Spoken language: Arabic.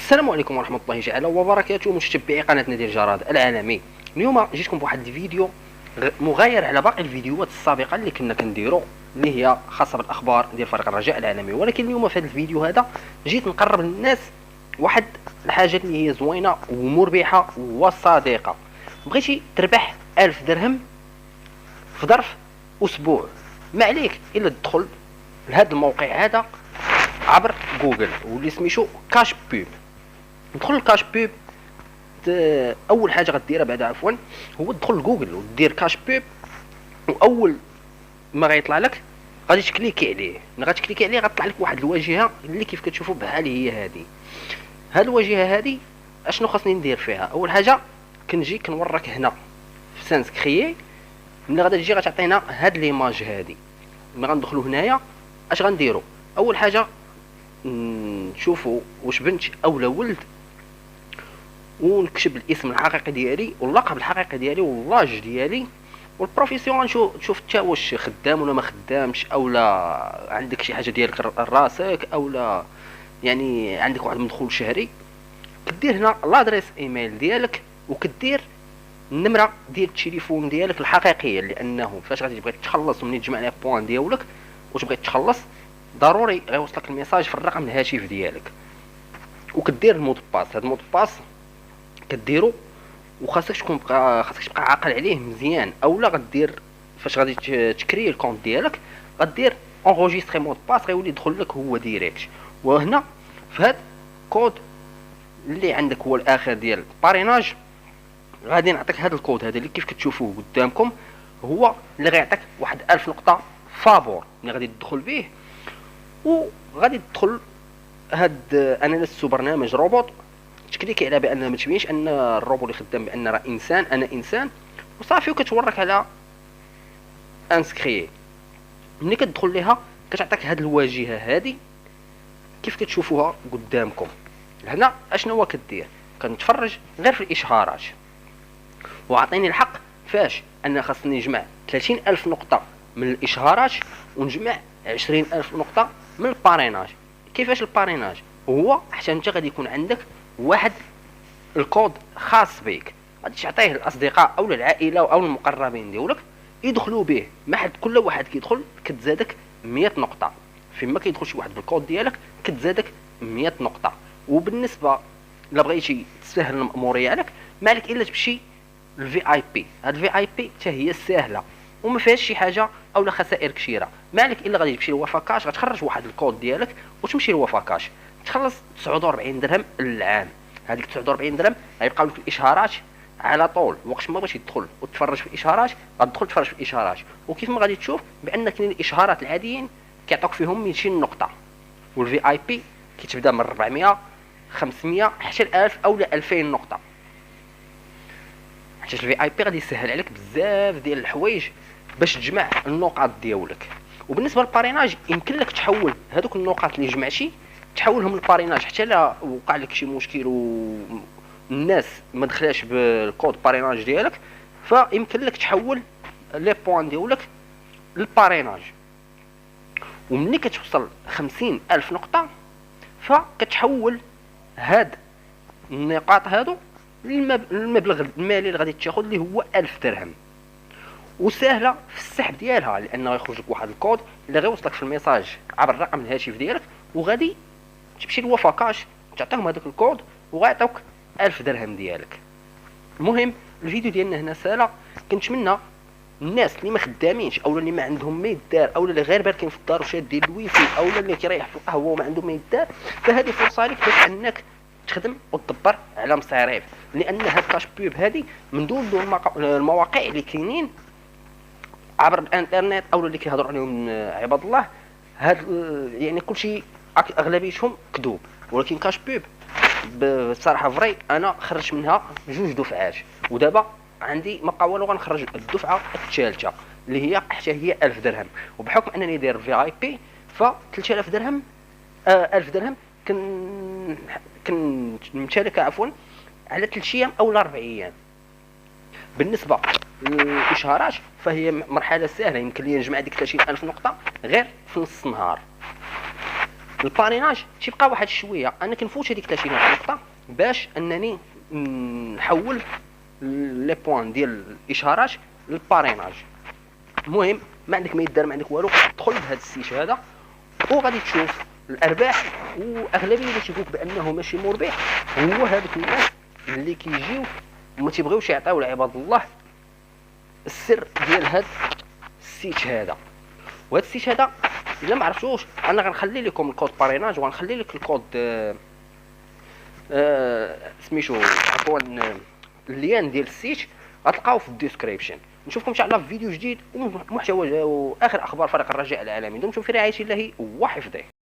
السلام عليكم ورحمة الله تعالى وبركاته، متتبعي قناتنا ديال جراد العالمي. اليوم جيتكم بواحد الفيديو مغاير على باقي الفيديوهات السابقة اللي كنا كنديرو، اللي هي خاصة بالاخبار ديال فريق الرجاء العالمي. ولكن اليوم في هذا الفيديو هذا جيت نقرب للناس واحد الحاجة اللي هي زوينة ومربحة وصديقة. بغيتي تربح 1000 درهم في ظرف اسبوع، ما عليك الا تدخل لهذا الموقع هذا عبر جوجل واللي سميتو كاش بوب. ندخل الكاش بوب، اول حاجه غديرها بعدا هو تدخل لجوجل ودير كاش بوب، واول ما غيطلع لك غادي تكليكي عليه. ملي غتكليكي عليه غتطلع لك واحد الواجهه اللي كيف كتشوفوا بحال هي هذه. هاد الواجهه هذه اشنو خاصني ندير فيها؟ اول حاجه كنجي كنوريك هنا في سانسكريي، ملي غادي تجي غتعطينا هاد ليماج هذه. ملي غندخلوا هنايا اش غنديروا؟ اول حاجه نشوفوا واش بنت اولا ولد، ونكتب الاسم الحقيقي ديالي واللقب الحقيقي ديالي واللاج ديالي والبروفيسيون. نشوف حتى واش خدام ولا ما خدامش، اولا عندك شي حاجه ديالك راسك، اولا يعني عندك واحد المدخول شهري. كدير هنا لادريس ايميل ديالك، وكدير النمره ديال التليفون ديالك الحقيقيه، لانه فاش غادي تبغي تخلص ومنين تجمع لي بوان ديالك وتبغي تخلص ضروري غيوصلك الميساج في الرقم الهاتف ديالك. وكدير المود باس. هاد المود باس كديرو وخاصك تبقى عاقل عليه مزيان، اولا غدير فاش غادي تكري الكونت ديالك غدير انغوجيستري مود باس، غيولي يدخل لك هو ديريكت. وهنا في هاد كود اللي عندك هو الاخر ديال باريناج، غادي نعطيك هاد الكود هذا اللي كيف كتشوفوه قدامكم، هو اللي غيعطيك واحد 1000 نقطه فابور اللي غادي تدخل به. وغادي تدخل هاد انا لست برنامج روبوت، تكليكي على بان ما تبينش ان الروبوت اللي خدام بان راه انسان، انا انسان وصافي. وكتورك على انسكري. ملي كتدخل ليها كتعطيك هاد الواجهه هادي كيف كتشوفوها قدامكم. هنا اشنو هو كدير؟ كنتفرج غير في الاشهارات، وعطيني الحق فاش انا خاصني نجمع 30000 نقطه من الاشهارات ونجمع 20000 نقطه من الباريناج. كيفاش الباريناج؟ هو حتى انت غادي يكون عندك واحد الكود خاص بك، غادي تعطيه للاصدقاء او للعائله او المقربين ديالك يدخلوا به. ما حد كل واحد كيدخل كتزادك 100 نقطه، فيما كيدخل شي واحد بالكود ديالك كتزادك 100 نقطه. وبالنسبه الا بغيتي تسهل الماموريه عليك، ما عليك الا تمشي للفي اي بي. هاد الفي اي بي حتى هي ساهله وما فيهاش شي حاجه اولا خسائر كثيره. ما عليك الا غادي تمشي لوفا كاش، غتخرج واحد الكود ديالك وتمشي لوفا كاش، تخلص 49 درهم للعام. هذيك 49 درهم غيبقاو لك الاشهارات على طول. وقت ما بغيتي تدخل وتفرج في الاشهارات غتدخل تفرج في الاشهارات. وكيف ما غادي تشوف بان كاين الاشهارات العاديين كيعطوك فيهم 200 نقطه، والفي اي بي كيتبدا من 400 500 حتى ل 1000 اولا 2000 نقطه. حيت الفي اي بي غادي يسهل عليك بزاف ديال الحوايج باش تجمع النقاط ديالك. وبالنسبه للباريناج يمكن لك تحول هذوك النقاط اللي جمعتي تحولهم للباريناج حتى لا وقع لك شي مشكل والناس ما دخلاش بالكود باريناج ديالك، فيمكن لك تحول لي بوان ديالك للباريناج. ومني كتوصل 50000 نقطه فكتحول هاد النقاط هادو المبلغ المالي اللي غادي تاخذ اللي هو 1000 درهم. وسهله في السحب ديالها، لانه غيخرج لك واحد الكود اللي غيوصلك في الميساج عبر الرقم الهاتف ديالك، وغادي تمشي لوفا كاش تعطيهم هذاك الكود وغيعطيوك 1000 درهم ديالك. المهم الفيديو ديالنا هنا سالا. كنتمنى الناس اللي ما خدامينش اولا اللي ما عندهم ما يدار اولا اللي غير باركين في الدار وشادين الويفي اولا اللي كيريح في القهوه وما عنده ما يدار، فهذه فرصه لك باش انك تخدم وتدبر على مصاريف. لان هاد كاش بوب هذه من دون المواقع اللي كاينين عبر الانترنت اولا اللي كيهضروا عليهم عباد الله، هاد يعني كلشي اغلبيتهم كذوب. ولكن كاش بوب بصراحه فري انا خرجت منها 2 دفعات، ودابا عندي ما بقى والو غنخرج الدفعه الثالثه اللي هي حتى هي 1000 درهم. وبحكم انني داير في اي بي ف 3000 درهم 1000 درهم كن ممتلكه عفوا على 3 ايام او 4 ايام. بالنسبه للاشهارات فهي مرحله سهله، يمكن لي نجمع ديك 30000 نقطه غير في نص نهار. الباريناج تيبقى واحد شويه انا كنفوت هذيك 30 نقطه باش انني نحول لي بوين ديال الاشارات للباريناج. المهم ما عندك ما يدار، ما عندك والو، دخل بهذا السيت هذا وغادي تشوف الارباح. واغلبيه اللي تيقولك بانه ماشي مربح هو هذوك الناس اللي كيجيو وما تيبغيوش يعطيو لعباد الله السر ديال هذا السيت هذا. وهذا السيت هذا الا ما عرفتوش انا غنخلي لكم الكود باريناج وغنخلي لك الكود سميتو عفوا اللين ديال السيت غتلقاو في الديسكريبشن. نشوفكم ان شاء الله في فيديو جديد ومحتوى واخر اخبار فريق الرجاء العالمي. دمتم في رعايه الله وحفظه.